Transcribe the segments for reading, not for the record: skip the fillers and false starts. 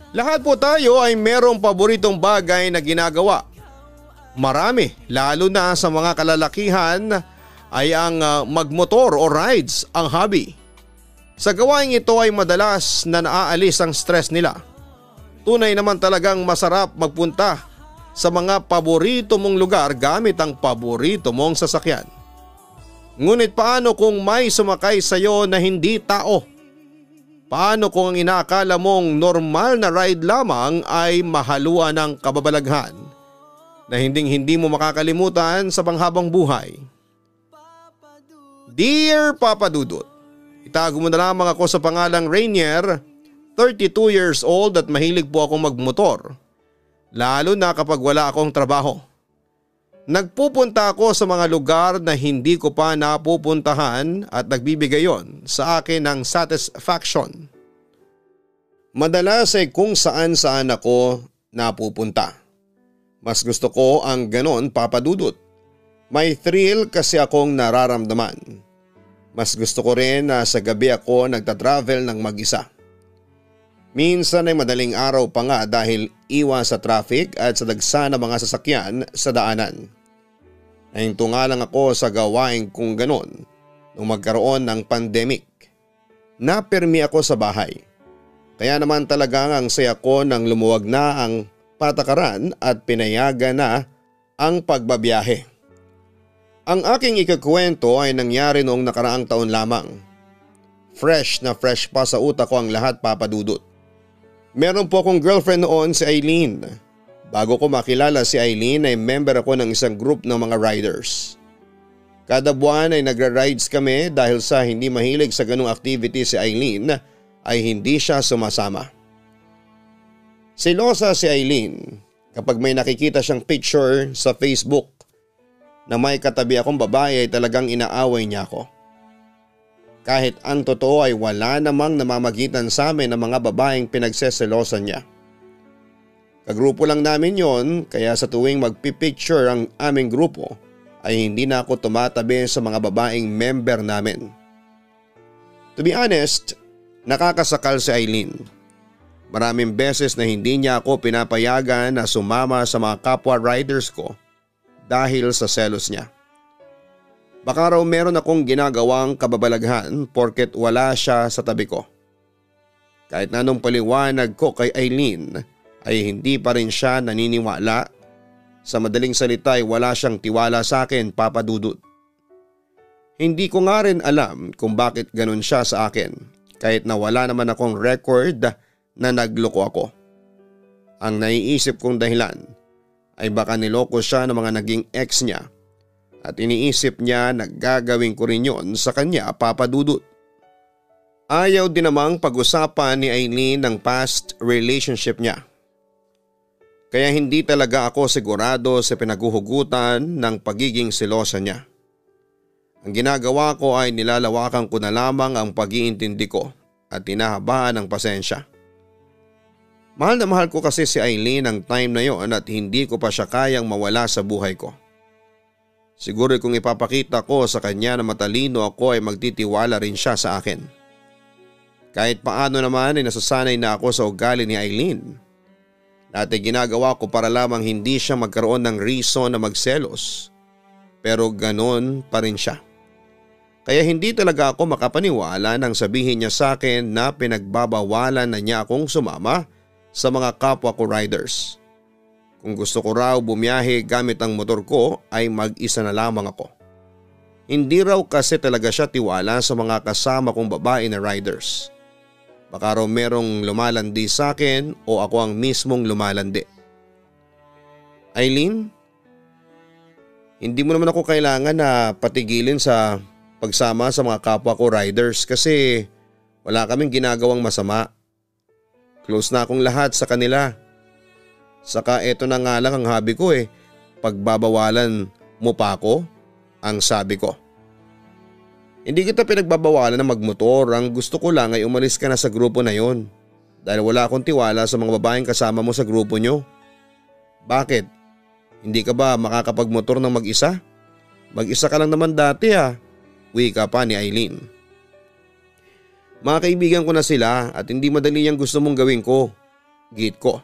Lahat po tayo ay merong paboritong bagay na ginagawa. Marami, lalo na sa mga kalalakihan, ay ang magmotor o rides ang hobby. Sa gawaing ito ay madalas na naaalis ang stress nila. Tunay naman talagang masarap magpunta sa mga paborito mong lugar gamit ang paborito mong sasakyan. Ngunit paano kung may sumakay sa iyo na hindi tao? Paano kung ang inaakala mong normal na ride lamang ay mahaluan ng kababalaghan na hinding-hindi mo makakalimutan sa panghabang buhay? Dear Papa Dudut, itago mo na lamang ako sa pangalang Rainier, 32 years old at mahilig po akong magmotor, lalo na kapag wala akong trabaho. Nagpupunta ako sa mga lugar na hindi ko pa napupuntahan at nagbibigay yon sa akin ng satisfaction. Madalas ay kung saan-saan ako napupunta. Mas gusto ko ang ganon, Papa Dudut. May thrill kasi akong nararamdaman. Mas gusto ko rin na sa gabi ako nagtatravel ng mag-isa. Minsan ay madaling araw pa nga dahil iwas sa traffic at sa dagsa ng mga sasakyan sa daanan. Nahinto nga lang ako sa gawain kung ganon nung magkaroon ng pandemic. Napermi ako sa bahay. Kaya naman talagang ang saya ko nang lumuwag na ang patakaran at pinayagan na ang pagbabiyahe. Ang aking ikakwento ay nangyari noong nakaraang taon lamang. Fresh na fresh pa sa utak ko ang lahat, Papa Dudut. Meron po akong girlfriend noon, si Eileen. Bago ko makilala si Eileen ay member ako ng isang group ng mga riders. Kada buwan ay nagra-rides kami dahil sa hindi mahilig sa ganung activity si Eileen ay hindi siya sumasama. Selosa si Eileen kapag may nakikita siyang picture sa Facebook na may katabi akong babae ay talagang inaaway niya ako. Kahit ang totoo ay wala namang namamagitan sa amin ng mga babaeng pinagseselosan niya. Kagrupo lang namin yon kaya sa tuwing magpipicture ang aming grupo ay hindi na ako tumatabi sa mga babaeng member namin. To be honest, nakakasakal si Eileen. Maraming beses na hindi niya ako pinapayagan na sumama sa mga kapwa riders ko dahil sa selos niya. Baka raw meron akong ginagawang kababalaghan porket wala siya sa tabi ko. Kahit na anong paliwanag ko kay Eileen ay hindi pa rin siya naniniwala. Sa madaling salita ay wala siyang tiwala sa akin, Papa Dudut. Hindi ko nga rin alam kung bakit ganun siya sa akin kahit na wala naman akong record na nagloko ako. Ang naiisip kong dahilan ay baka niloko siya ng mga naging ex niya at iniisip niya na gagawin ko rin yon sa kanya, Papa Dudut. Ayaw din namang pag-usapan ni Eileen ng past relationship niya. Kaya hindi talaga ako sigurado sa pinaghuhugutan ng pagiging selosa niya. Ang ginagawa ko ay nilalawakan ko na lamang ang pag-iintindi ko at tinahabaan ng pasensya. Mahal na mahal ko kasi si Eileen ng time na yon at hindi ko pa siya kayang mawala sa buhay ko. Siguro kung ipapakita ko sa kanya na matalino ako ay magtitiwala rin siya sa akin. Kahit paano naman ay nasasanay na ako sa ugali ni Eileen. Dati ginagawa ko para lamang hindi siya magkaroon ng reason na magselos. Pero ganon pa rin siya. Kaya hindi talaga ako makapaniwala nang sabihin niya sa akin na pinagbabawalan na niya akong sumama sa mga kapwa ko riders. Kung gusto ko raw bumiyahe gamit ang motor ko ay mag-isa na lamang ako. Hindi raw kasi talaga siya tiwala sa mga kasama kong babae na riders. Baka raw merong lumalandi sa akin o ako ang mismong lumalandi. Eileen, hindi mo naman ako kailangan na patigilin sa pagsama sa mga kapwa ko riders kasi wala kaming ginagawang masama. Close na akong lahat sa kanila. Saka eto na nga lang ang hobby ko pagbabawalan mo pa ako, ang sabi ko. Hindi kita pinagbabawalan na magmotor, ang gusto ko lang ay umalis ka na sa grupo na yon dahil wala akong tiwala sa mga babaeng kasama mo sa grupo nyo. Bakit? Hindi ka ba makakapagmotor ng mag-isa? Mag-isa ka lang naman dati wika pa ni Eileen. Mga kaibigan ko na sila at hindi madali ang gusto mong gawin ko. Git ko.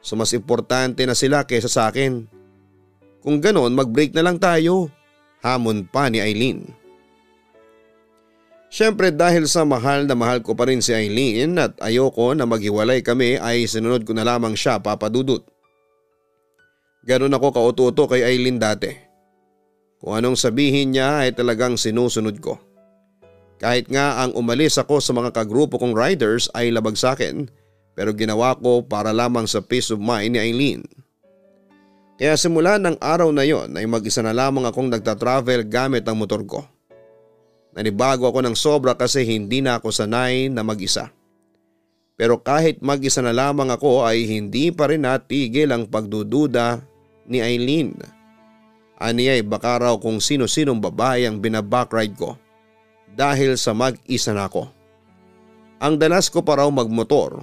So mas importante na sila kaysa sa akin. Kung ganon, mag-break na lang tayo. Hamon pa ni Eileen. Siyempre dahil sa mahal na mahal ko pa rin si Eileen at ayoko na maghiwalay kami ay sinunod ko na lamang siya, Papa Dudut. Ganon ako kaututo kay Eileen dati. Kung anong sabihin niya ay talagang sinusunod ko. Kahit nga ang umalis ako sa mga kagrupo kong riders ay labag sa akin, pero ginawa ko para lamang sa peace of mind ni Eileen. Kaya simula ng araw na yon ay mag-isa na lamang akong nagtatravel gamit ang motor ko. Nanibago ako ng sobra kasi hindi na ako sanay na mag-isa. Pero kahit mag-isa na lamang ako ay hindi pa rin natigil ang pagdududa ni Eileen. Aniya ay baka raw kung sino-sinong babae ang binabakride ko dahil sa mag-isa na ako. Ang dalas ko pa raw magmotor.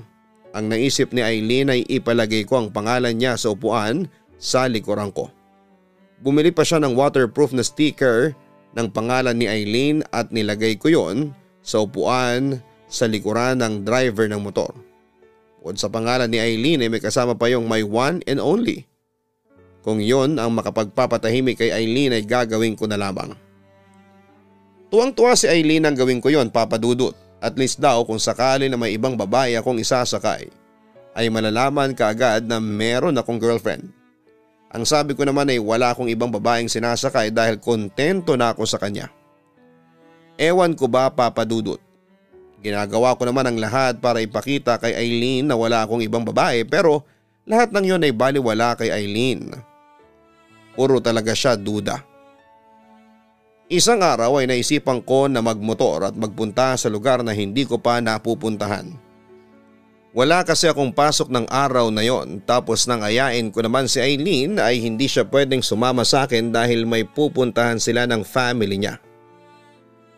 Ang naisip ni Eileen ay ipalagay ko ang pangalan niya sa upuan sa likuran ko. Bumili pa siya ng waterproof na sticker ng pangalan ni Eileen at nilagay ko yon sa upuan sa likuran ng driver ng motor. Bukod sa pangalan ni Eileen ay may kasama pa yung my one and only. Kung yon ang makapagpapatahimik kay Eileen ay gagawin ko na lamang. Tuwang-tuwa si Eileen ang gawin ko yon, Papa Dudut. At least daw kung sakali na may ibang babae akong isasakay ay malalaman kaagad na meron akong girlfriend. Ang sabi ko naman ay wala akong ibang babaeng sinasakay dahil kontento na ako sa kanya. Ewan ko ba, Papa Dudut. Ginagawa ko naman ang lahat para ipakita kay Eileen na wala akong ibang babae pero lahat ng yon ay baliwala kay Eileen. Puro talaga siya duda. Isang araw ay naisipan ko na magmotor at magpunta sa lugar na hindi ko pa napupuntahan. Wala kasi akong pasok ng araw na yon, tapos nang ayain ko naman si Eileen ay hindi siya pwedeng sumama sa akin dahil may pupuntahan sila ng family niya.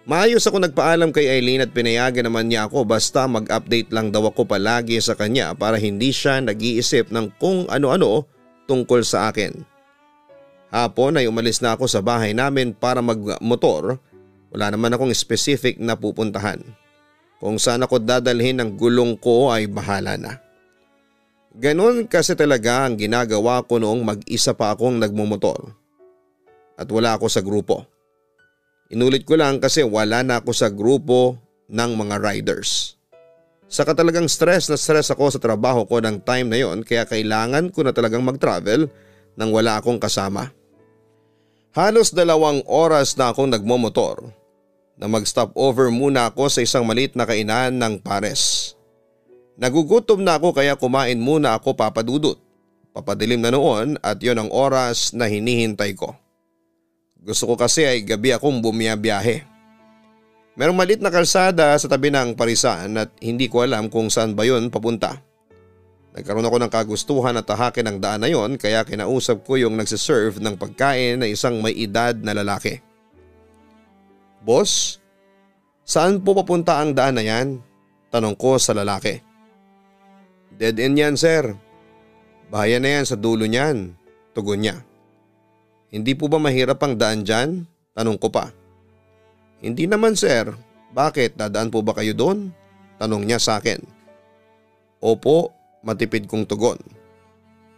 Maayos ako nagpaalam kay Eileen at pinayagan naman niya ako basta mag-update lang daw ako palagi sa kanya para hindi siya nag-iisip ng kung ano-ano tungkol sa akin. Hapon ay umalis na ako sa bahay namin para magmotor. Wala naman akong specific na pupuntahan. Kung saan ako dadalhin ng gulong ko ay bahala na. Ganon kasi talaga ang ginagawa ko noong mag-isa pa akong nagmumotor. At wala ako sa grupo. Inulit ko lang kasi wala na ako sa grupo ng mga riders. Saka talagang stress na stress ako sa trabaho ko ng time na yon kaya kailangan ko na talagang mag-travel nang wala akong kasama. Halos 2 oras na akong nagmomotor. Na mag-stop over muna ako sa isang maliit na kainan ng pares. Nagugutom na ako kaya kumain muna ako, Papa Dudut. Papadilim na noon at yon ang oras na hinihintay ko. Gusto ko kasi ay gabi akong bumiyabiyahe. Merong maliit na kalsada sa tabi ng parisan at hindi ko alam kung saan ba yon papunta. Nagkaroon ako ng kagustuhan at tahakin ng daan na yon kaya kinausap ko yung nagsiserve ng pagkain na isang may edad na lalaki. Boss, saan po papunta ang daan na yan? Tanong ko sa lalaki. Dead end yan, sir. Bahayan na yan sa dulo niyan, tugon niya. Hindi po ba mahirap ang daan dyan? Tanong ko pa. Hindi naman, sir. Bakit? Dadaan po ba kayo doon? Tanong niya sa akin. Opo, matipid kong tugon.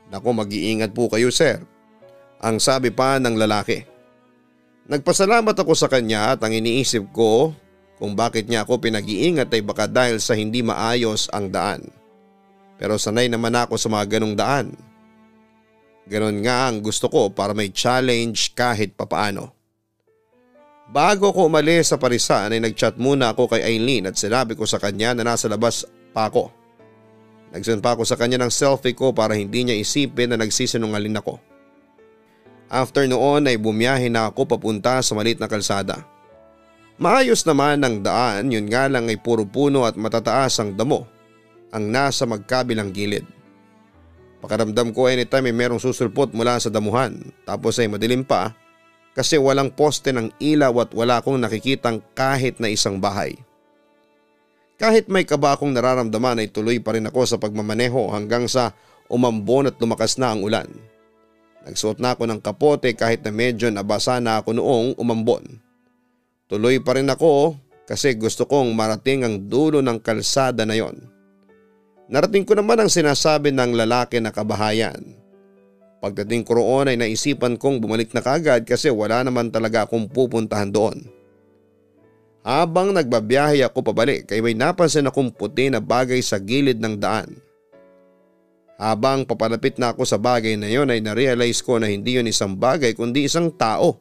Naku, mag-iingat po kayo, sir. Ang sabi pa ng lalaki. Nagpasalamat ako sa kanya at ang iniisip ko kung bakit niya ako pinag-iingat ay baka dahil sa hindi maayos ang daan. Pero sanay naman ako sa mga ganong daan. Ganon nga ang gusto ko para may challenge kahit papaano. Bago ko umalis sa parisan ay nagchat muna ako kay Eileen at sinabi ko sa kanya na nasa labas pa ako. Nagsend pa ako sa kanya ng selfie ko para hindi niya isipin na nagsisinungaling ako. After noon ay bumiyahe na ako papunta sa maliit na kalsada. Maayos naman ang daan, yun nga lang ay puro puno at matataas ang damo ang nasa magkabilang gilid. Pakiramdam ko anytime ay merong susulpot mula sa damuhan tapos ay madilim pa kasi walang poste ng ilaw at wala akong nakikitang kahit na isang bahay. Kahit may kaba akong nararamdaman ay tuloy pa rin ako sa pagmamaneho hanggang sa umambon at lumakas na ang ulan. Nagsuot na ako ng kapote kahit na medyo nabasa na ako noong umambon. Tuloy pa rin ako kasi gusto kong marating ang dulo ng kalsada na yon. Narating ko naman ang sinasabi ng lalaki na kabahayan. Pagdating ko roon ay naisipan kong bumalik na kagad kasi wala naman talaga akong pupuntahan doon. Habang nagbabiyahe ako pabalik ay may napansin akong puti na bagay sa gilid ng daan. Habang papalapit na ako sa bagay na yon ay narealize ko na hindi yun isang bagay kundi isang tao.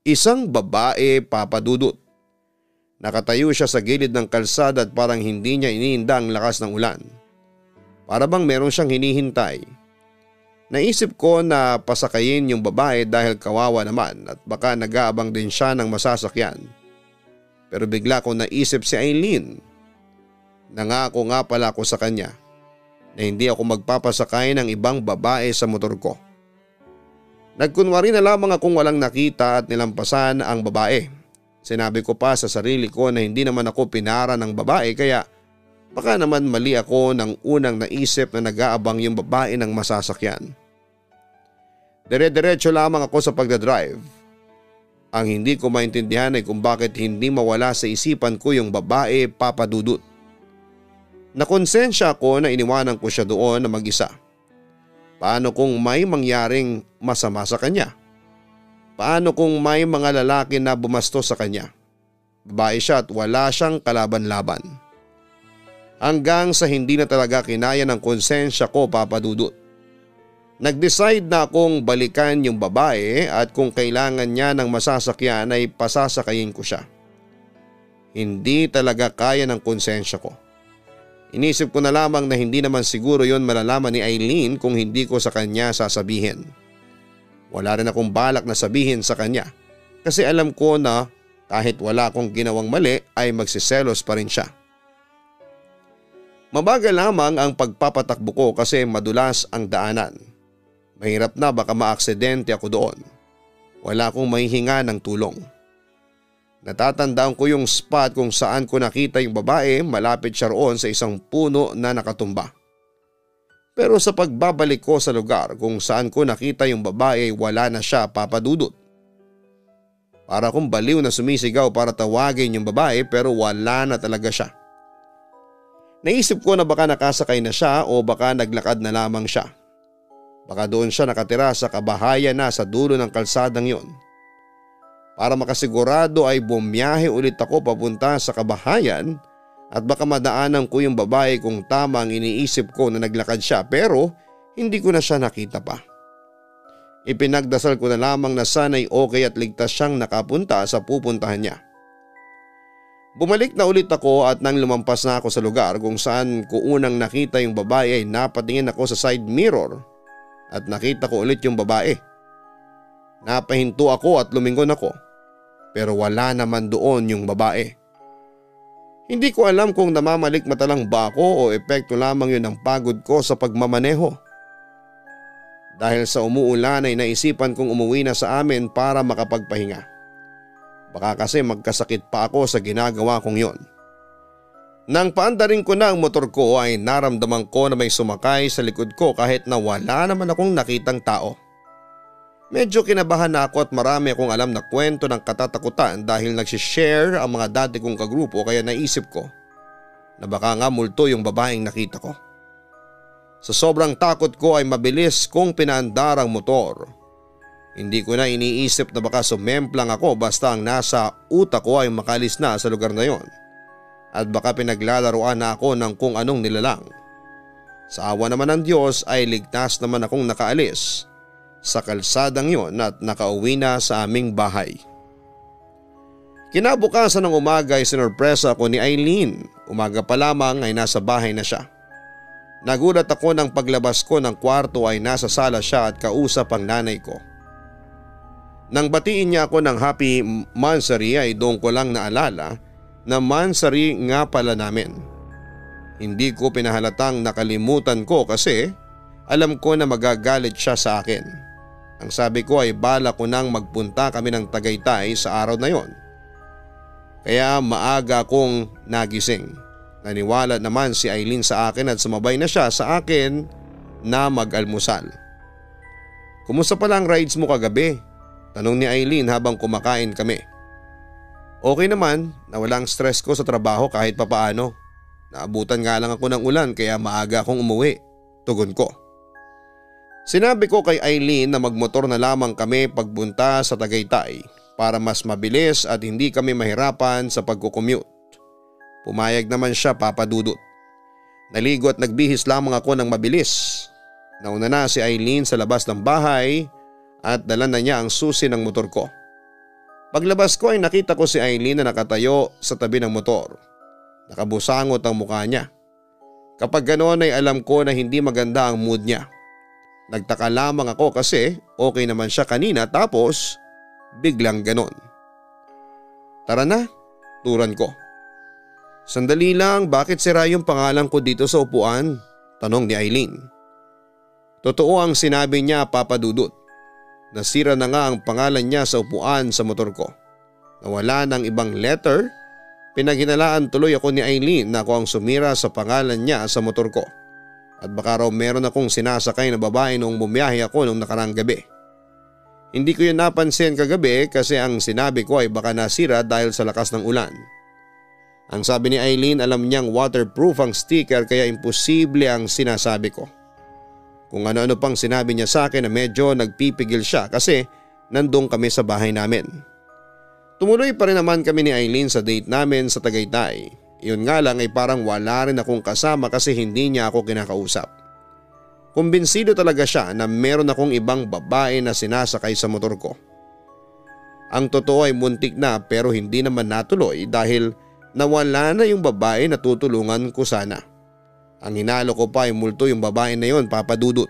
Isang babae, Papa Dudut. Nakatayo siya sa gilid ng kalsada at parang hindi niya iniinda ang lakas ng ulan. Para bang meron siyang hinihintay. Naisip ko na pasakayin yung babae dahil kawawa naman at baka nag-aabang din siya ng masasakyan. Pero bigla ko naisip si Aileen. Nangako nga pala ako sa kanya na hindi ako magpapasakay ng ibang babae sa motor ko. Nagkunwari na lamang akong walang nakita at nilampasan ang babae. Sinabi ko pa sa sarili ko na hindi naman ako pinara ng babae kaya baka naman mali ako ng unang naisip na nag-aabang yung babae ng masasakyan. Dire-diretso lamang ako sa pagdadrive. Ang hindi ko maintindihan ay kung bakit hindi mawala sa isipan ko yung babae, Papa Dudut. Nakonsensya ako na iniwanan ko siya doon na mag-isa. Paano kung may mangyaring masama sa kanya? Paano kung may mga lalaki na bumastos sa kanya? Babae siya at wala siyang kalaban-laban. Hanggang sa hindi na talaga kinaya ng konsensya ko, Papa Dudut. Nag-decide na akong balikan yung babae at kung kailangan niya ng masasakyan ay pasasakayin ko siya. Hindi talaga kaya ng konsensya ko. Inisip ko na lamang na hindi naman siguro yon malalaman ni Aileen kung hindi ko sa kanya sasabihin. Wala rin akong balak na sabihin sa kanya kasi alam ko na kahit wala akong ginawang mali ay magsiselos pa rin siya. Mabagal lamang ang pagpapatakbo ko kasi madulas ang daanan. Mahirap na baka maaksidente ako doon. Wala akong mahihinga ng tulong. Natatandaan ko yung spot kung saan ko nakita yung babae, malapit siya roon sa isang puno na nakatumba. Pero sa pagbabalik ko sa lugar kung saan ko nakita yung babae, wala na siya, Papa Dudut. Para akong baliw na sumisigaw para tawagin yung babae pero wala na talaga siya. Naisip ko na baka nakasakay na siya o baka naglakad na lamang siya. Baka doon siya nakatira sa kabahayan na sa dulo ng kalsadang yon. Para makasigurado ay bumiyahe ulit ako papunta sa kabahayan at baka madaanan ko yung babae kung tama ang iniisip ko na naglakad siya pero hindi ko na siya nakita pa. Ipinagdasal ko na lamang na sana'y okay at ligtas siyang nakapunta sa pupuntahan niya. Bumalik na ulit ako at nang lumampas na ako sa lugar kung saan ko unang nakita yung babae ay napatingin ako sa side mirror at nakita ko ulit yung babae. Napahinto ako at lumingon ako pero wala naman doon yung babae. Hindi ko alam kung namamalikmata lang ba ako o epekto lamang yun ng pagod ko sa pagmamaneho. Dahil sa umuulan ay naisipan kong umuwi na sa amin para makapagpahinga. Baka kasi magkasakit pa ako sa ginagawa kong yon. Nang paandarin ko na ang motor ko ay naramdaman ko na may sumakay sa likod ko kahit na wala naman akong nakitang tao. Medyo kinabahan na ako at marami akong alam na kwento ng katatakutan dahil nagsishare ang mga dati kong kagrupo kaya naisip ko na baka nga multo yung babaeng nakita ko. Sa sobrang takot ko ay mabilis kong pinaandar ang motor. Hindi ko na iniisip na baka sumemplang ako basta ang nasa utak ko ay makalis na sa lugar na yon. At baka pinaglalaroan na ako ng kung anong nilalang. Sa awa naman ng Diyos ay ligtas naman akong nakaalis sa kalsadang yon at nakauwi na sa aming bahay. Kinabukasan ng umaga ay sinurpresa ako ni Aileen. Umaga pa lamang ay nasa bahay na siya. Nagulat ako nang paglabas ko ng kwarto ay nasa sala siya at kausap ang nanay ko. Nang batiin niya ako ng happy mansari ay doon ko lang naalala na mansari nga pala namin. Hindi ko pinahalatang nakalimutan ko kasi alam ko na magagalit siya sa akin. Ang sabi ko ay bala ko nang magpunta kami ng Tagaytay sa araw na yon. Kaya maaga akong nagising. Naniwala naman si Aileen sa akin at sumabay na siya sa akin na mag-almusal. Kumusta pala ang rides mo kagabi? Tanong ni Aileen habang kumakain kami. Okay naman na walang stress ko sa trabaho kahit papaano. Naabutan nga lang ako ng ulan kaya maaga akong umuwi. Tugon ko. Sinabi ko kay Eileen na magmotor na lamang kami pagbunta sa Tagaytay para mas mabilis at hindi kami mahirapan sa pagkukommute. Pumayag naman siya, Papa Dudut. Naligo at nagbihis lamang ako ng mabilis. Nauna na si Eileen sa labas ng bahay at dala na niya ang susi ng motor ko. Paglabas ko ay nakita ko si Eileen na nakatayo sa tabi ng motor. Nakabusangot ang mukha niya. Kapag ganoon ay alam ko na hindi maganda ang mood niya. Nagtaka lamang ako kasi okay naman siya kanina tapos biglang ganon. Tara na, turan ko. Sandali lang, bakit sira yung pangalan ko dito sa upuan? Tanong ni Eileen. Totoo ang sinabi niya, Papa Dudut. Nasira na nga ang pangalan niya sa upuan sa motor ko. Nawala ng ibang letter. Pinaghinalaan tuloy ako ni Eileen na ako ang sumira sa pangalan niya sa motor ko. At baka raw meron akong sinasakay na babae noong bumiyahe ako noong nakarang gabi. Hindi ko yun napansin kagabi kasi ang sinabi ko ay baka nasira dahil sa lakas ng ulan. Ang sabi ni Eileen, alam niyang waterproof ang sticker kaya imposible ang sinasabi ko. Kung ano-ano pang sinabi niya sa akin na medyo nagpipigil siya kasi nandun kami sa bahay namin. Tumuloy pa rin naman kami ni Eileen sa date namin sa Tagaytay. Yun nga lang ay parang wala rin akong kasama kasi hindi niya ako kinakausap. Kumbinsido talaga siya na meron akong ibang babae na sinasakay sa motor ko. Ang totoo ay muntik na pero hindi naman natuloy dahil nawala na yung babae na tutulungan ko sana. Ang hinalo ko pa ay multo yung babae na yon, Papa Dudut.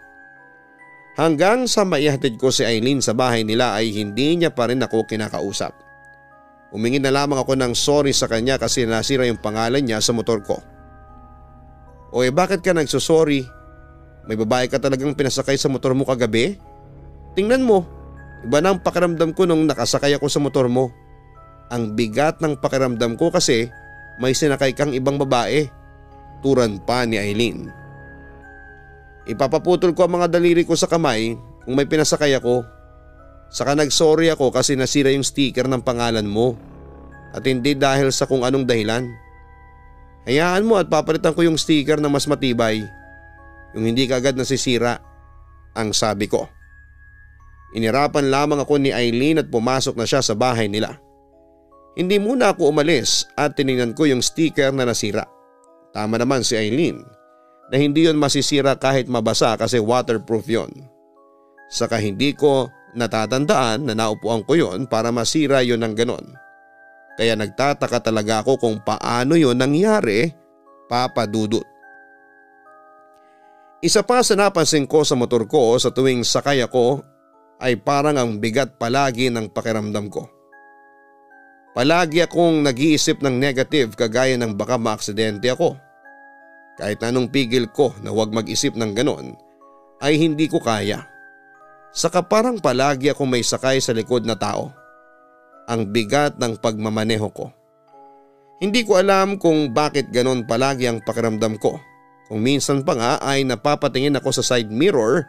Hanggang sa maihatid ko si Eileen sa bahay nila ay hindi niya pa rin ako kinakausap. Humingi na lamang ako ng sorry sa kanya kasi nasira yung pangalan niya sa motor ko. O bakit ka nagsusorry? May babae ka talagang pinasakay sa motor mo kagabi? Tingnan mo, iba na ang pakiramdam ko nung nakasakay ako sa motor mo. Ang bigat ng pakiramdam ko kasi may sinakay kang ibang babae. Turan pa ni Eileen. Ipapaputol ko ang mga daliri ko sa kamay kung may pinasakay ako. Saka nagsorry ako kasi nasira yung sticker ng pangalan mo at hindi dahil sa kung anong dahilan. Hayaan mo at papalitan ko yung sticker na mas matibay. Yung hindi kaagad nasisira, ang sabi ko. Inirapan lamang ako ni Eileen at pumasok na siya sa bahay nila. Hindi muna ako umalis at tiningnan ko yung sticker na nasira. Tama naman si Eileen na hindi yon masisira kahit mabasa kasi waterproof yon. Saka hindi ko natatandaan na naupuan ko yon para masira yon ng ganon. Kaya nagtataka talaga ako kung paano yon nangyari, Papa Dudut. Isa pa sa napansin ko sa motor ko sa tuwing sakay ako ay parang ang bigat palagi ng pakiramdam ko. Palagi akong nag-iisip ng negative kagaya ng baka maaksidente ako. Kahit anong pigil ko na huwag mag-isip ng ganon ay hindi ko kaya. Saka parang palagi akong may sakay sa likod na tao. Ang bigat ng pagmamaneho ko. Hindi ko alam kung bakit ganon palagi ang pakiramdam ko. Kung minsan pa nga ay napapatingin ako sa side mirror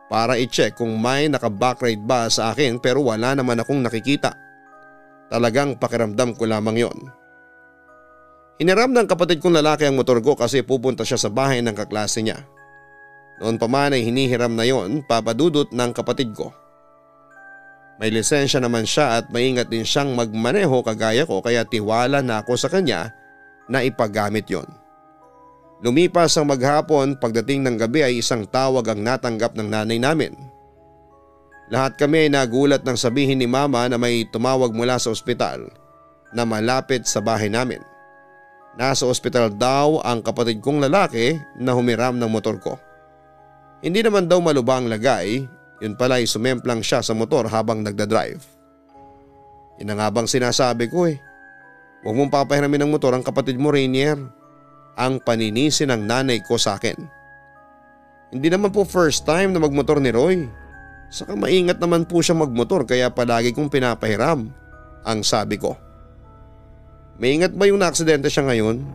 para i-check kung may naka-backride ba sa akin pero wala naman akong nakikita. Talagang pakiramdam ko lamang yon. Hiniram ng kapatid kong lalaki ang motor ko kasi pupunta siya sa bahay ng kaklase niya. Noon pa man ay hinihiram na yon, Papa Dudut, ng kapatid ko. May lisensya naman siya at maingat din siyang magmaneho kagaya ko kaya tiwala na ako sa kanya na ipagamit yon. Lumipas ang maghapon, pagdating ng gabi ay isang tawag ang natanggap ng nanay namin. Lahat kami ay nagulat nang sabihin ni Mama na may tumawag mula sa ospital na malapit sa bahay namin. Nasa ospital daw ang kapatid kong lalaki na humiram ng motor ko. Hindi naman daw malubha ang lagay, yun pala ay sumemplang siya sa motor habang nagdadrive. Yun ang habang sinasabi ko Huwag mong papahiramin ng motor ang kapatid mo, Rainier. Ang paninisi ng nanay ko sa akin. Hindi naman po first time na magmotor ni Roy. Saka maingat naman po siya magmotor kaya palagi kong pinapahiram, ang sabi ko. Maingat ba yung naaksidente siya ngayon?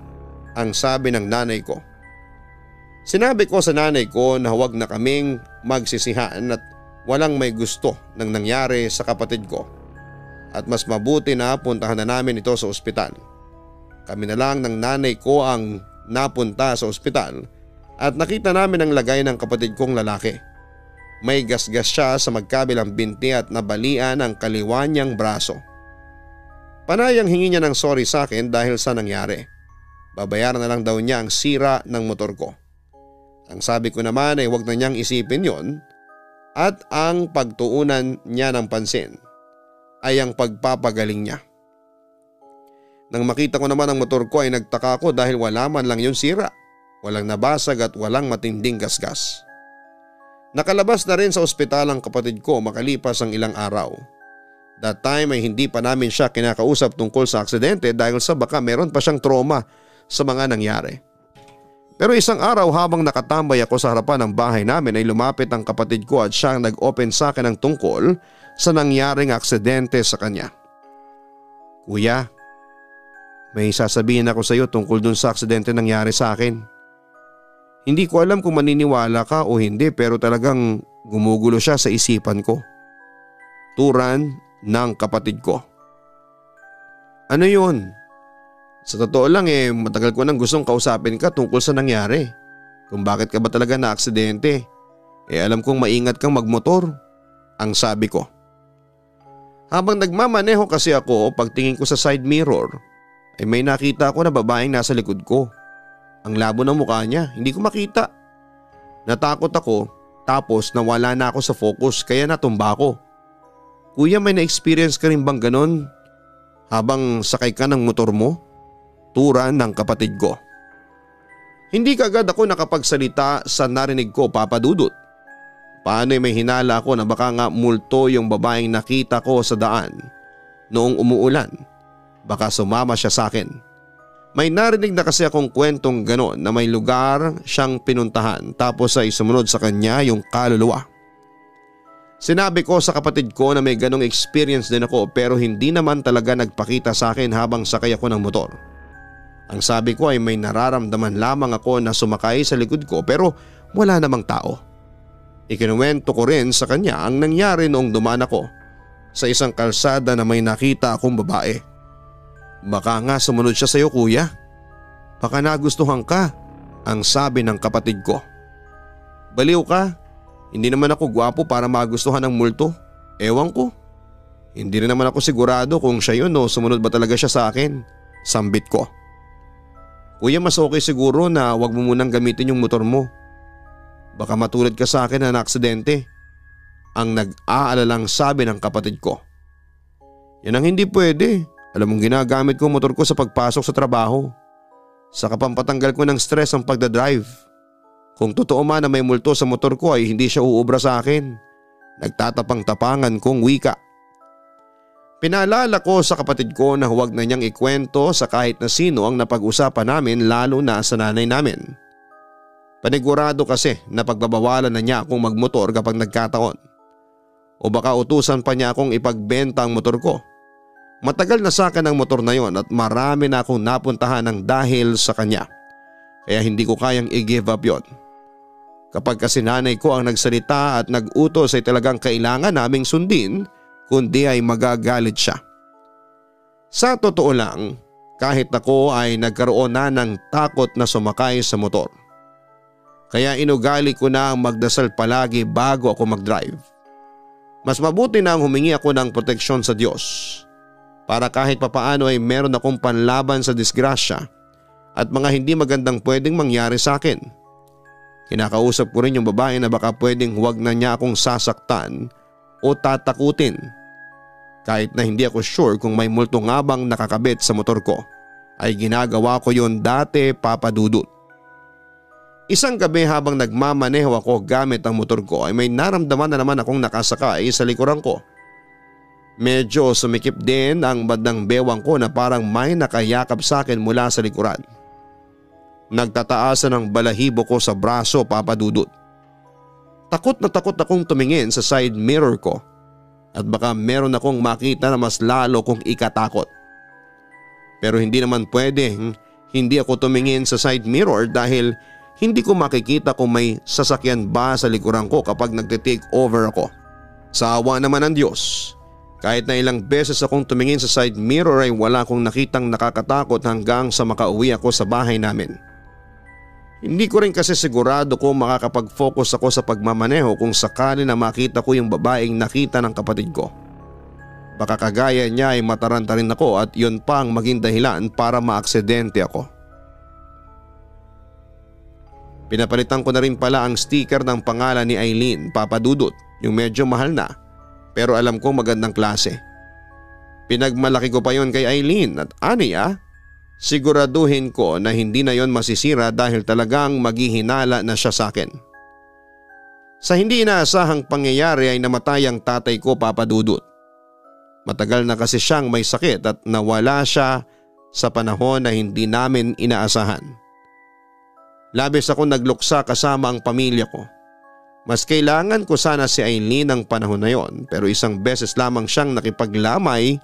Ang sabi ng nanay ko. Sinabi ko sa nanay ko na huwag na kaming magsisihan at walang may gusto ng nangyari sa kapatid ko. At mas mabuti na puntahan na namin ito sa ospital. Kami na lang ng nanay ko ang napunta sa ospital at nakita namin ang lagay ng kapatid kong lalaki. May gasgas siya sa magkabilang binti at nabalian ang kaliwa niyang braso. Panayang hingi niya ng sorry sa akin dahil sa nangyari. Babayaran na lang daw niya ang sira ng motor ko. Ang sabi ko naman ay huwag na niyang isipin yon at ang pagtuunan niya ng pansin ay ang pagpapagaling niya. Nang makita ko naman ang motor ko ay nagtaka ko dahil wala man lang yung sira, walang nabasag at walang matinding gasgas. Nakalabas na rin sa ospital ang kapatid ko makalipas ang ilang araw. That time ay hindi pa namin siya kinakausap tungkol sa aksidente dahil sa baka meron pa siyang trauma sa mga nangyari. Pero isang araw habang nakatambay ako sa harapan ng bahay namin ay lumapit ang kapatid ko at siyang nag-open sa akin ng tungkol sa nangyaring aksidente sa kanya. Kuya, may sasabihin ako sa iyo tungkol dun sa aksidente nangyari sa akin. Hindi ko alam kung maniniwala ka o hindi pero talagang gumugulo siya sa isipan ko. Turan ng kapatid ko. Ano yun? Sa totoo lang matagal ko nang gustong kausapin ka tungkol sa nangyari. Kung bakit ka ba talaga na aksidente. Alam kong maingat kang magmotor. Ang sabi ko. Habang nagmamaneho kasi ako, pagtingin ko sa side mirror ay may nakita ako na babaeng nasa likod ko. Ang labo ng mukha niya, hindi ko makita. Natakot ako tapos nawala na ako sa focus kaya natumba ako. Kuya, may na-experience ka rin bang ganon habang sakay ka ng motor mo? Turan ng kapatid ko. Hindi kagad ako nakapagsalita sa narinig ko, Papa Dudut. Paano'y may hinala ako na baka nga multo yung babaeng nakita ko sa daan noong umuulan. Baka sumama siya sa akin. May narinig na kasi akong kwentong ganon na may lugar siyang pinuntahan tapos ay sumunod sa kanya yung kaluluwa. Sinabi ko sa kapatid ko na may ganong experience din ako pero hindi naman talaga nagpakita sa akin habang sakay ako ng motor. Ang sabi ko ay may nararamdaman lamang ako na sumakay sa likod ko pero wala namang tao. Ikinuwento ko rin sa kanya ang nangyari noong dumaan ako sa isang kalsada na may nakita akong babae. Baka nga sumunod siya sa iyo, kuya. Baka nagustuhan ka, ang sabi ng kapatid ko. Baliw ka, hindi naman ako gwapo para magustuhan ng multo. Ewan ko. Hindi rin naman ako sigurado kung siya yun o sumunod ba talaga siya sa akin. Sambit ko. Kuya, mas okay siguro na wag mo munang gamitin yung motor mo. Baka matulad ka sa akin na aksidente. Ang nag-aalalang sabi ng kapatid ko. Yan ang hindi pwede. Alam mong ginagamit ko motor ko sa pagpasok sa trabaho. Sa kapampatanggal ko ng stress ang pagdadrive. Kung totoo man na may multo sa motor ko ay hindi siya uubra sa akin. Nagtatapang-tapangan kong wika. Pinaalala ko sa kapatid ko na huwag na niyang ikwento sa kahit na sino ang napag-usapan namin lalo na sa nanay namin. Panigurado kasi na pagbabawalan na niya akong magmotor kapag nagkataon. O baka utusan pa niya akong ipagbenta ang motor ko. Matagal na sa akin ang motor na yon at marami na akong napuntahan ng dahil sa kanya. Kaya hindi ko kayang i-give up yon. Kapag kasi nanay ko ang nagsalita at nag-utos ay talagang kailangan naming sundin kundi ay magagalit siya. Sa totoo lang, kahit ako ay nagkaroon na ng takot na sumakay sa motor. Kaya inugali ko na ang magdasal palagi bago ako mag-drive. Mas mabuti na ang humingi ako ng proteksyon sa Diyos para kahit papaano ay meron akong panlaban sa disgrasya at mga hindi magandang pwedeng mangyari sa akin. Kinakausap ko rin yung babae na baka pwedeng huwag na niya akong sasaktan o tatakutin. Kahit na hindi ako sure kung may multo nga bang nakakabit sa motor ko, ay ginagawa ko yon dati, Papa Dudut. Isang gabi habang nagmamaneho ako gamit ang motor ko ay may naramdaman na naman akong nakasakay sa likuran ko. Medyo sumikip din ang bandang bewang ko na parang may nakayakap sa akin mula sa likuran. Nagtataasan ang balahibo ko sa braso, Papa Dudut. Takot na takot akong tumingin sa side mirror ko at baka meron akong makita na mas lalo kong ikatakot. Pero hindi naman pwedeng hindi ako tumingin sa side mirror dahil hindi ko makikita kung may sasakyan ba sa likuran ko kapag nagte-take over ako. Sa awa naman ng Diyos, kahit na ilang beses akong tumingin sa side mirror ay wala akong nakitang nakakatakot hanggang sa makauwi ako sa bahay namin. Hindi ko rin kasi sigurado kung makakapag-focus ako sa pagmamaneho kung sakali na makita ko yung babaeng nakita ng kapatid ko. Baka kagaya niya ay mataranta rin ako at yun pa ang maging dahilan para maaksidente ako. Pinapalitan ko na rin pala ang sticker ng pangalan ni Eileen, Papa Dudut, yung medyo mahal na pero alam kong magandang klase. Pinagmalaki ko pa yon kay Eileen at aniya, siguraduhin ko na hindi na yon masisira dahil talagang maghihinala na siya sa akin. Sa hindi inaasahang pangyayari ay namatay ang tatay ko, Papa Dudut. Matagal na kasi siyang may sakit at nawala siya sa panahon na hindi namin inaasahan. Labis ako nagluksa kasama ang pamilya ko. Mas kailangan ko sana si Eileen ng panahon na yon pero isang beses lamang siyang nakipaglamay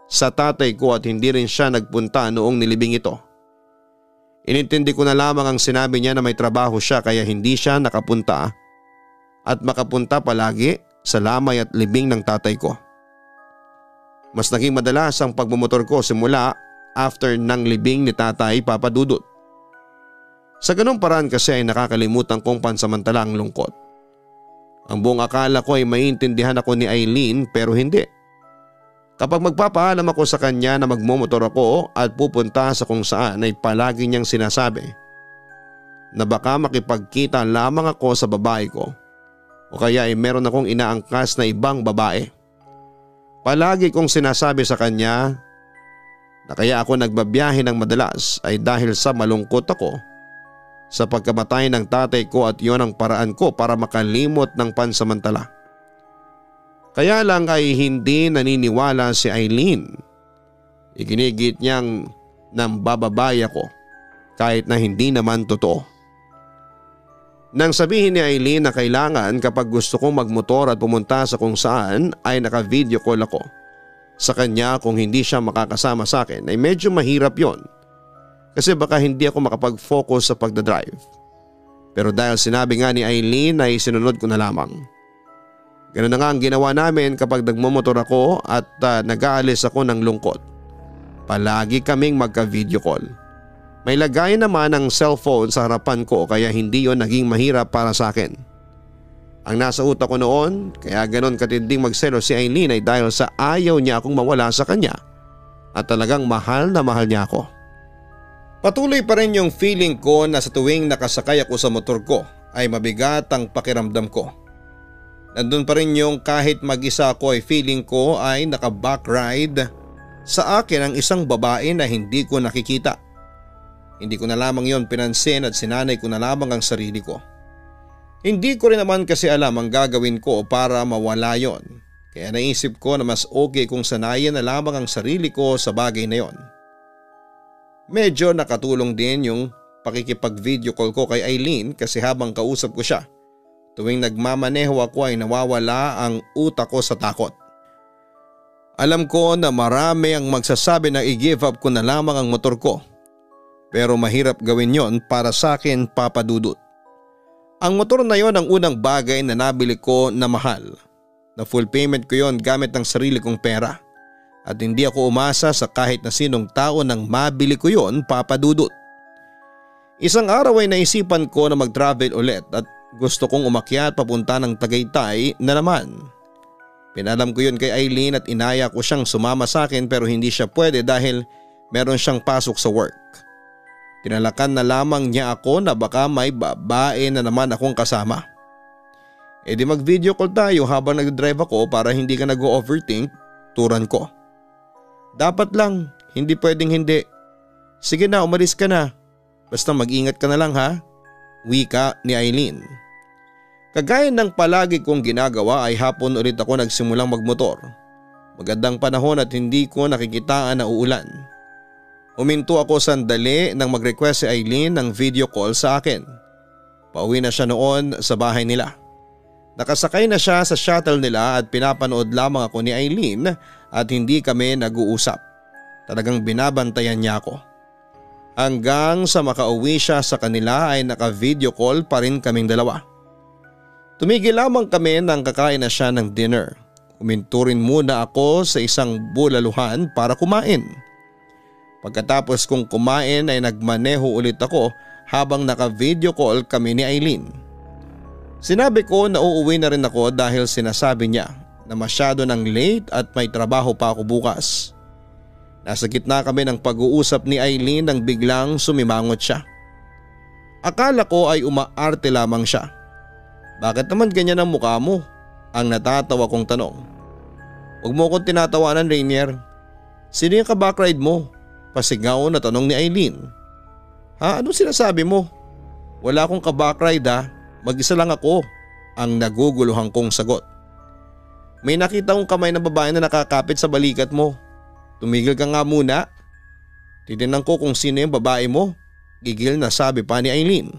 sa tatay ko at hindi rin siya nagpunta noong nilibing ito. Inintindi ko na lamang ang sinabi niya na may trabaho siya kaya hindi siya nakapunta at makapunta palagi sa lamay at libing ng tatay ko. Mas naging madalas ang pagmumotor ko simula after ng libing ni tatay, Papa Dudut. Sa ganung paraan kasi ay nakakalimutan kong pansamantala ang lungkot. Ang buong akala ko ay maintindihan ako ni Eileen pero hindi. Kapag magpapaalam ako sa kanya na magmumotor ako at pupunta sa kung saan ay palagi niyang sinasabi na baka makipagkita lamang ako sa babae ko o kaya ay meron akong inaangkas na ibang babae. Palagi kong sinasabi sa kanya na kaya ako nagbabiyahe ng madalas ay dahil sa malungkot ako sa pagkamatay ng tatay ko at yon ang paraan ko para makalimot ng pansamantala. Kaya lang ay hindi naniniwala si Eileen. Iginigit niyang nambababay ako kahit na hindi naman totoo. Nang sabihin ni Eileen na kailangan kapag gusto kong magmotor at pumunta sa kung saan ay naka-video call ako sa kanya kung hindi siya makakasama sa akin ay medyo mahirap yon. Kasi baka hindi ako makapag-focus sa pagdadrive. Pero dahil sinabi nga ni Eileen ay sinunod ko na lamang. Ganun na nga ang ginawa namin kapag nagmumotor ako at nag-aalis ako ng lungkot. Palagi kaming magka-video call. May lagay naman ang cellphone sa harapan ko kaya hindi yon naging mahirap para sa akin. Ang nasa utak ko noon kaya ganon katinding magselos si Eileen ay dahil sa ayaw niya akong mawala sa kanya at talagang mahal na mahal niya ako. Patuloy pa rin yung feeling ko na sa tuwing nakasakay ako sa motor ko ay mabigat ang pakiramdam ko. Nandun pa rin yung kahit mag-isa ako ay feeling ko ay naka-back ride sa akin ang isang babae na hindi ko nakikita. Hindi ko na lamang yon pinansin at sinanay ko na lamang ang sarili ko. Hindi ko rin naman kasi alam ang gagawin ko para mawala yon. Kaya naisip ko na mas okay kung sanayin na lamang ang sarili ko sa bagay na yon. Medyo nakatulong din yung pakikipag-video call ko kay Eileen kasi habang kausap ko siya, tuwing nagmamaneho ako ay nawawala ang utak ko sa takot. Alam ko na marami ang magsasabi na i-give up ko na lamang ang motor ko. Pero mahirap gawin yon para sa akin, Papa Dudut. Ang motor na yon ang unang bagay na nabili ko na mahal. Na full payment ko yon gamit ang sarili kong pera. At hindi ako umasa sa kahit na sinong tao nang mabili ko yon, Papa Dudut. Isang araw ay naisipan ko na mag-travel ulit at gusto kong umakyat papunta ng Tagaytay na naman. Pinalam ko yun kay Eileen at inaya ko siyang sumama sa akin pero hindi siya pwede dahil meron siyang pasok sa work. Tinalakan na lamang niya ako na baka may babae na naman akong kasama. E di mag-video call tayo habang nag-drive ako para hindi ka nag-overthink, turan ko. Dapat lang, hindi pwedeng hindi. Sige na, umalis ka na. Basta mag-ingat ka na lang ha. Wika ni Eileen. Kagaya ng palagi kong ginagawa ay hapon ulit ako nagsimulang magmotor. Magandang panahon at hindi ko nakikitaan na uulan. Huminto ako sandali nang mag-request si Eileen ng video call sa akin. Pauwi na siya noon sa bahay nila. Nakasakay na siya sa shuttle nila at pinapanood lamang ako ni Eileen at hindi kami nag-uusap. Talagang binabantayan niya ako. Hanggang sa makauwi siya sa kanila ay naka-video call pa rin kaming dalawa. Tumigil lamang kami nang kakain na siya ng dinner. Huminto rin muna ako sa isang bulaluhan para kumain. Pagkatapos kong kumain ay nagmaneho ulit ako habang naka-video call kami ni Aileen. Sinabi ko na uuwi na rin ako dahil sinasabi niya na masyado nang late at may trabaho pa ako bukas. Nasa gitna kami ng pag-uusap ni Aileen nang biglang sumimangot siya. Akala ko ay umaarte lamang siya. Bakit naman ganyan ang mukha mo? Ang natatawa kong tanong. Huwag mo akong tinatawanan, Rainier. Sino yung kabakride mo? Pasigaw na tanong ni Aileen. Ha? Anong sinasabi mo? Wala akong kabakride ha. Mag-isa lang ako. Ang naguguluhan kong sagot. May nakita kong kamay ng babae na nakakapit sa balikat mo. Tumigil ka nga muna. Titignan ko kung sino yung babae mo. Gigil na sabi pa ni Aileen.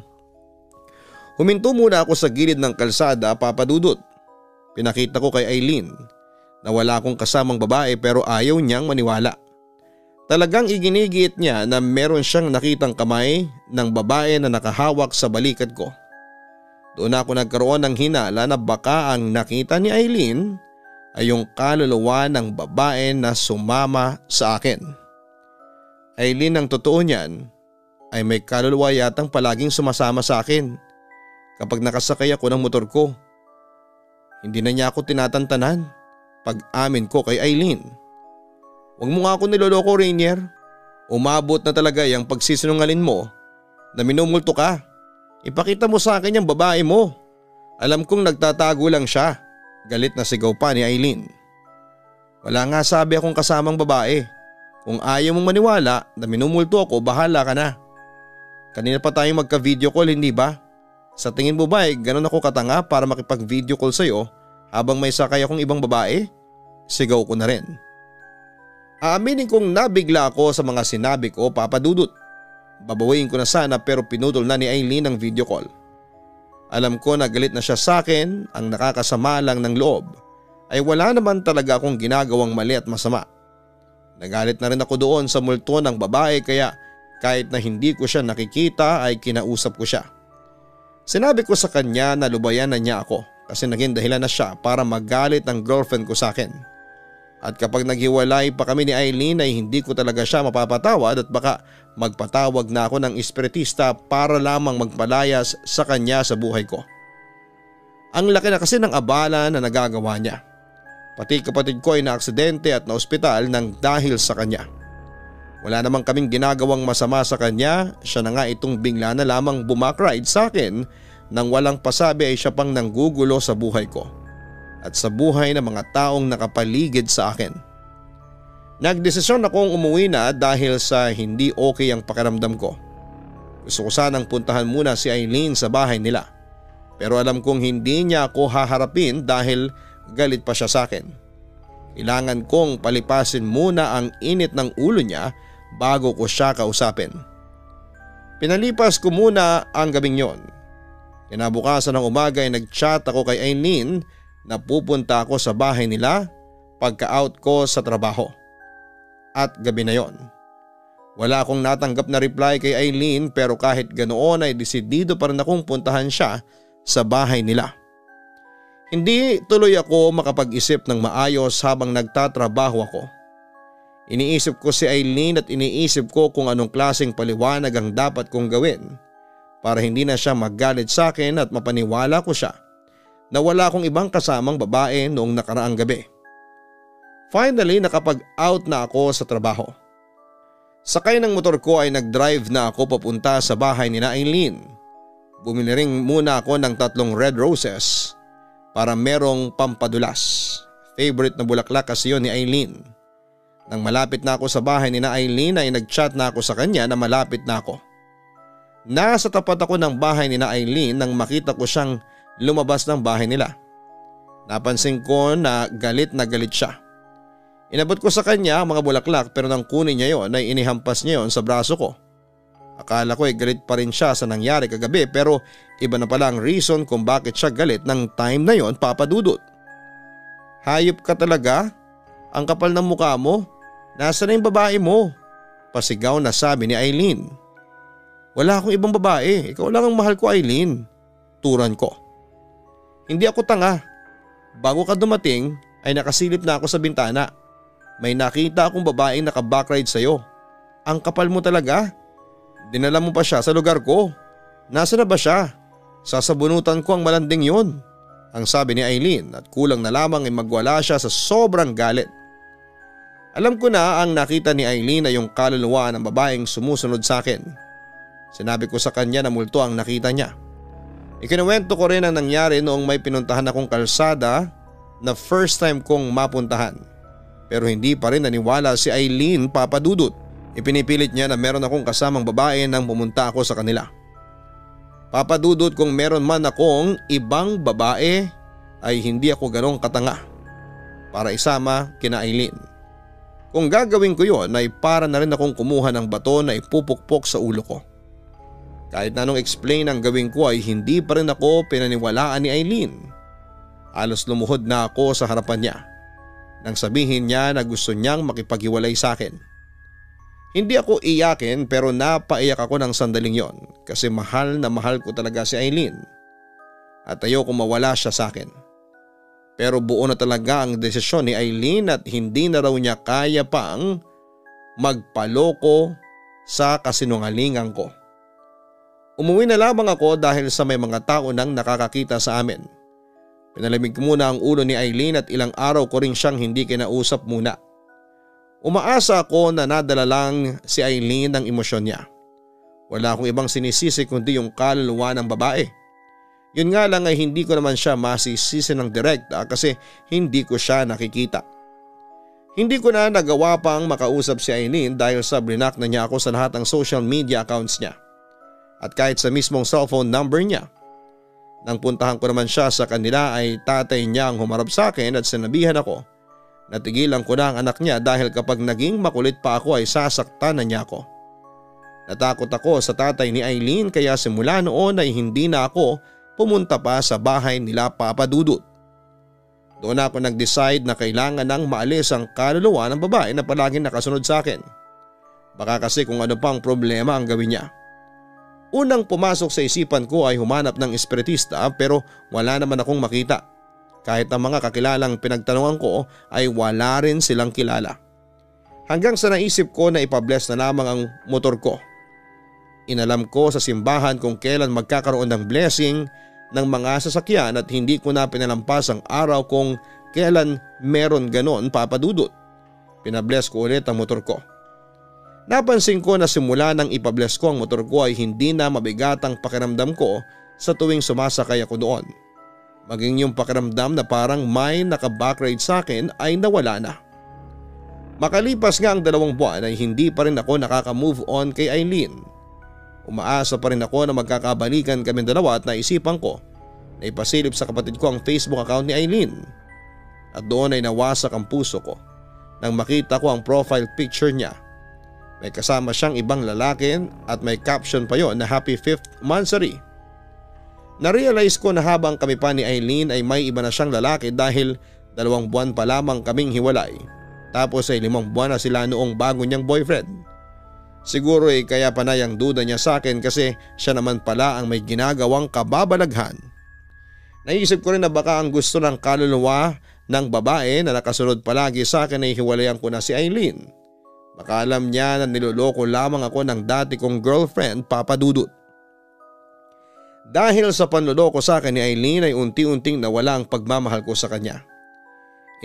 Huminto muna ako sa gilid ng kalsada, Papa Dudut. Pinakita ko kay Aileen na wala akong kasamang babae pero ayaw niyang maniwala. Talagang iginigiit niya na meron siyang nakitang kamay ng babae na nakahawak sa balikat ko. Doon ako nagkaroon ng hinala na baka ang nakita ni Aileen ay yung kaluluwa ng babae na sumama sa akin. Aileen, ang totoo niyan ay may kaluluwa yatang palaging sumasama sa akin kapag nakasakay ako ng motor ko. Hindi na niya ako tinatantanan pag-amin ko kay Aileen. Huwag mo nga ako niloloko, Rainier. Umabot na talaga yung pagsisinungalin mo na minumulto ka. Ipakita mo sa akin yung babae mo. Alam kong nagtatago lang siya. Galit na sigaw pa ni Aileen. Wala nga sabi akong kasamang babae. Kung ayaw mong maniwala na minumulto ako, bahala ka na. Kanina pa tayong magka-video call, hindi ba? Sa tingin mo ba ganun ako katanga para makipag-video call sa'yo habang may sakay akong ibang babae? Sigaw ko na rin. Aaminin kong nabigla ako sa mga sinabi ko, Papa Dudut. Babawiin ko na sana pero pinutol na ni Aileen ang video call. Alam ko na galit na siya sa akin, ang nakakasama lang ng loob ay wala naman talaga akong ginagawang mali at masama. Nagalit na rin ako doon sa multo ng babae kaya kahit na hindi ko siya nakikita ay kinausap ko siya. Sinabi ko sa kanya na lubayan na niya ako kasi naging dahilan na siya para magalit ang girlfriend ko sa akin. At kapag naghiwalay pa kami ni Aileen ay hindi ko talaga siya mapapatawad at baka magpatawag na ako ng espiritista para lamang magpalayas sa kanya sa buhay ko. Ang laki na kasi ng abala na nagagawa niya. Pati kapatid ko ay naaksidente at naospital nang dahil sa kanya. Wala namang kaming ginagawang masama sa kanya, siya na nga itong bigla na lamang bumakride sa akin nang walang pasabi ay siya pang nanggugulo sa buhay ko at sa buhay ng mga taong nakapaligid sa akin. Nagdesisyon akong umuwi na dahil sa hindi okay ang pakiramdam ko. Gusto ko sanang puntahan muna si Aileen sa bahay nila pero alam kong hindi niya ako haharapin dahil galit pa siya sa akin. Kailangan kong palipasin muna ang init ng ulo niya bago ko siya kausapin. Pinalipas ko muna ang gabing yon. Kinabukasan ng umaga ay nag-chat ako kay Aileen na pupunta ako sa bahay nila pagka-out ko sa trabaho. At gabi na yon. Wala akong natanggap na reply kay Aileen pero kahit ganoon ay desidido pa rin akong puntahan siya sa bahay nila. Hindi tuloy ako makapag-isip ng maayos habang nagtatrabaho ako. Iniisip ko si Aileen at iniisip ko kung anong klaseng paliwanag ang dapat kong gawin para hindi na siya magalit sa akin at mapaniwala ko siya na wala akong ibang kasamang babae noong nakaraang gabi. Finally nakapag-out na ako sa trabaho. Sakay ng motor ko ay nag-drive na ako papunta sa bahay ni Aileen. Bumili rin muna ako ng 3 red roses para merong pampadulas. Favorite na bulaklak kasi yun ni Aileen. Nang malapit na ako sa bahay ni Aileen ay nag-chat na ako sa kanya na malapit na ako. Nasa tapat ako ng bahay ni Aileen nang makita ko siyang lumabas ng bahay nila. Napansin ko na galit siya. Inabot ko sa kanya ang mga bulaklak pero nang kunin niya yon ay inihampas niya yon sa braso ko. Akala ko ay galit pa rin siya sa nangyari kagabi pero iba na pala ang reason kung bakit siya galit ng time na yon, Papa Dudut. Hayop ka talaga? Ang kapal ng mukha mo? Nasaan na yung babae mo? Pasigaw na sabi ni Aileen. Wala akong ibang babae, ikaw lang ang mahal ko, Aileen. Turan ko. Hindi ako tanga. Bago ka dumating ay nakasilip na ako sa bintana. May nakita akong babaeng naka-backride sa'yo. Ang kapal mo talaga. Dinala mo pa siya sa lugar ko Nasaan na ba siya? Sasabunutan ko ang malanding yun, ang sabi ni Eileen at kulang na lamang ay magwala siya sa sobrang galit. Alam ko na ang nakita ni Eileen ay yung kaluluwa ng babaeng sumusunod sa akin. Sinabi ko sa kanya na multo ang nakita niya. Ikinuwento ko rin ang nangyari noong may pinuntahan akong kalsada na first time kong mapuntahan. Pero hindi pa rin naniwala si Eileen, Papa Dudut. Ipinipilit niya na meron akong kasamang babae nang pumunta ako sa kanila. Papa Dudut, kung meron man akong ibang babae ay hindi ako ganong katanga para isama kina Eileen. Kung gagawin ko yon ay para na rin akong kumuha ng bato na ipupukpok sa ulo ko. Kahit na anong explain ang gawin ko ay hindi pa rin ako pinaniwalaan ni Eileen. Halos lumuhod na ako sa harapan niya nang sabihin niya na gusto niyang makipaghiwalay sa akin. Hindi ako iyakin pero napaiyak ako ng sandaling yon kasi mahal na mahal ko talaga si Eileen at ayoko mawala siya sa akin. Pero buo na talaga ang desisyon ni Eileen at hindi na raw niya kaya pang magpaloko sa kasinungalingan ko. Umuwi na lamang ako dahil sa may mga tao nang nakakakita sa amin. Pinalamig ko muna ang ulo ni Eileen at ilang araw ko rin siyang hindi kinausap muna. Umaasa ako na nadala lang si Eileen ng emosyon niya. Wala akong ibang sinisisi kundi yung kaluluwa ng babae. Yun nga lang ay hindi ko naman siya masisisi ng direkta kasi hindi ko siya nakikita. Hindi ko na nagawa pang makausap si Eileen dahil sa blinak na niya ako sa lahat ng social media accounts niya. At kahit sa mismong cellphone number niya. Nang puntahan ko naman siya sa kanila ay tatay niya ang humarap sa akin at sinabihan ako na tigilan ko na ang anak niya dahil kapag naging makulit pa ako ay sasaktan na niya ako. Natakot ako sa tatay ni Eileen kaya simula noon ay hindi na ako pumunta pa sa bahay nila Papa Dudut. Doon ako nag-decide na kailangan nang maalis ang kaluluwa ng babae na palaging nakasunod sa akin. Baka kasi kung ano pang problema ang gawin niya. Unang pumasok sa isipan ko ay humanap ng espiritista pero wala naman akong makita. Kahit ang mga kakilalang pinagtanungan ko ay wala rin silang kilala. Hanggang sa naisip ko na ipabless na lamang ang motor ko. Inalam ko sa simbahan kung kailan magkakaroon ng blessing ng mga sasakyan at hindi ko na pinalampas ang araw kung kailan meron ganon, Papa Dudut. Pinabless ko ulit ang motor ko. Napansin ko na simula nang ipabless ko ang motor ko ay hindi na mabigat ang pakiramdam ko sa tuwing sumasakay ako doon. Maging yung pakiramdam na parang may naka-backride sa akin ay nawala na. Makalipas nga ang 2 buwan ay hindi pa rin ako nakaka-move on kay Eileen. Umaasa pa rin ako na magkakabalikan kami dalawa at naisipan ko na ipasilip sa kapatid ko ang Facebook account ni Eileen. At doon ay nawasak ang puso ko nang makita ko ang profile picture niya. May kasama siyang ibang lalaki at may caption pa yon na Happy 5th Monthsary. Narealize ko na habang kami pa ni Eileen ay may iba na siyang lalaki dahil 2 buwan pa lamang kaming hiwalay. Tapos ay 5 buwan na sila noong bago niyang boyfriend. Siguro ay kaya panay ang duda niya sa akin kasi siya naman pala ang may ginagawang kababalaghan. Naisip ko rin na baka ang gusto ng kaluluwa ng babae na nakasunod palagi sa akin ay hiwalayan ko na si Eileen. Baka alam niya na niloloko lamang ako ng dati kong girlfriend, Papa Dudut. Dahil sa panloloko sa akin ni Eileen ay unti-unting nawala ang pagmamahal ko sa kanya.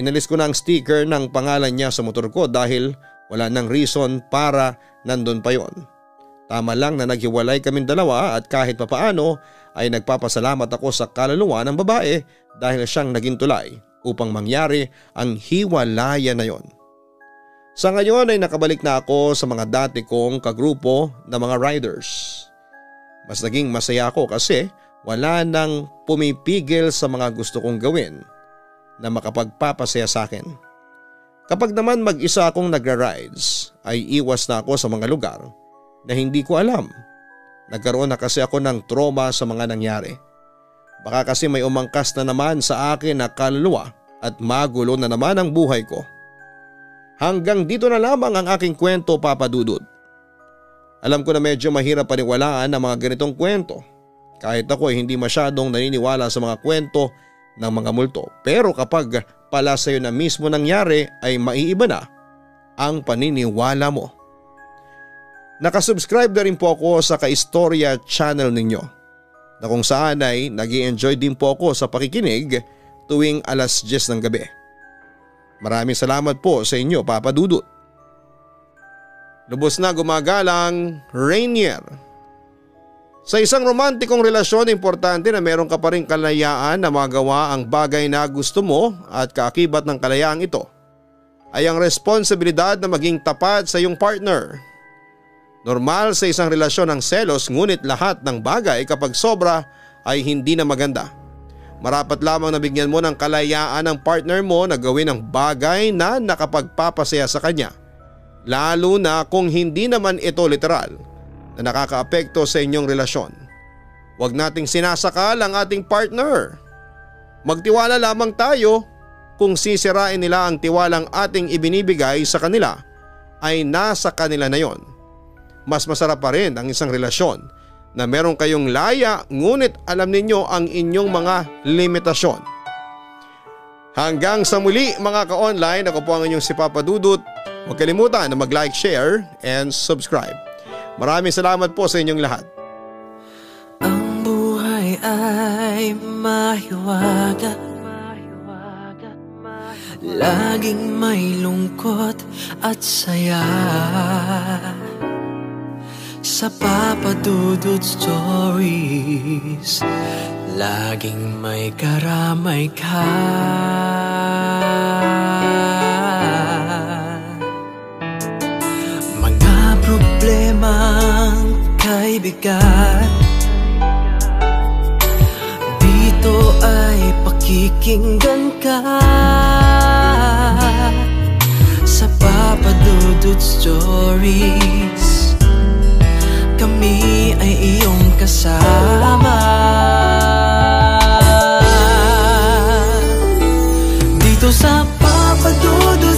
Inalis ko na ang sticker ng pangalan niya sa motor ko dahil wala nang reason para nandun pa yon. Tama lang na naghiwalay kaming dalawa at kahit papaano ay nagpapasalamat ako sa kaluluwa ng babae dahil siyang naging tulay upang mangyari ang hiwalayan na yon. Sa ngayon ay nakabalik na ako sa mga dati kong kagrupo na mga riders. Mas naging masaya ako kasi wala nang pumipigil sa mga gusto kong gawin na makapagpapasaya sa akin. Kapag naman mag-isa akong nagra-rides ay iwas na ako sa mga lugar na hindi ko alam. Nagkaroon na kasi ako ng trauma sa mga nangyari. Baka kasi may umangkas na naman sa akin na kaluluwa at magulo na naman ang buhay ko. Hanggang dito na lamang ang aking kwento, Papa Dudut. Alam ko na medyo mahirap paniwalaan ang mga ganitong kwento. Kahit ako ay hindi masyadong naniniwala sa mga kwento ng mga multo. Pero kapag pala sa'yo na mismo nangyari ay maiiba na ang paniniwala mo. Nakasubscribe na rin po ako sa Kaistorya channel ninyo na kung saan ay nag-i-enjoy din po ako sa pakikinig tuwing alas 10 ng gabi. Maraming salamat po sa inyo, Papa Dudut. Lubos na gumagalang, Rainier. Sa isang romantikong relasyon, importante na meron ka pa rin kalayaan na magawa ang bagay na gusto mo at kaakibat ng kalayaang ito ay ang responsibilidad na maging tapat sa iyong partner. Normal sa isang relasyon ang selos, ngunit lahat ng bagay kapag sobra ay hindi na maganda. Marapat lamang na bigyan mo ng kalayaan ang partner mo na gawin ang bagay na nakapagpapasaya sa kanya. Lalo na kung hindi naman ito literal na nakakaapekto sa inyong relasyon. Huwag nating sinasakal ang ating partner. Magtiwala lamang tayo. Kung sisirain nila ang tiwalang ating ibinibigay sa kanila ay nasa kanila na yon. Mas masarap pa rin ang isang relasyon na meron kayong laya ngunit alam ninyo ang inyong mga limitasyon. Hanggang sa muli mga ka-online, ako po ang inyong si Papa Dudut. Huwag kalimutan na mag-like, share, and subscribe. Maraming salamat po sa inyong lahat. Ang buhay ay mahiwaga, laging may lungkot at saya. Sa Papa Dudut Stories, laging may karamay ka. Mga problemang kay bigat, dito ay pakikinggan ka. Sa Papa Dudut Stories, kami ay iyong kasama. Dito sa Papa Dudut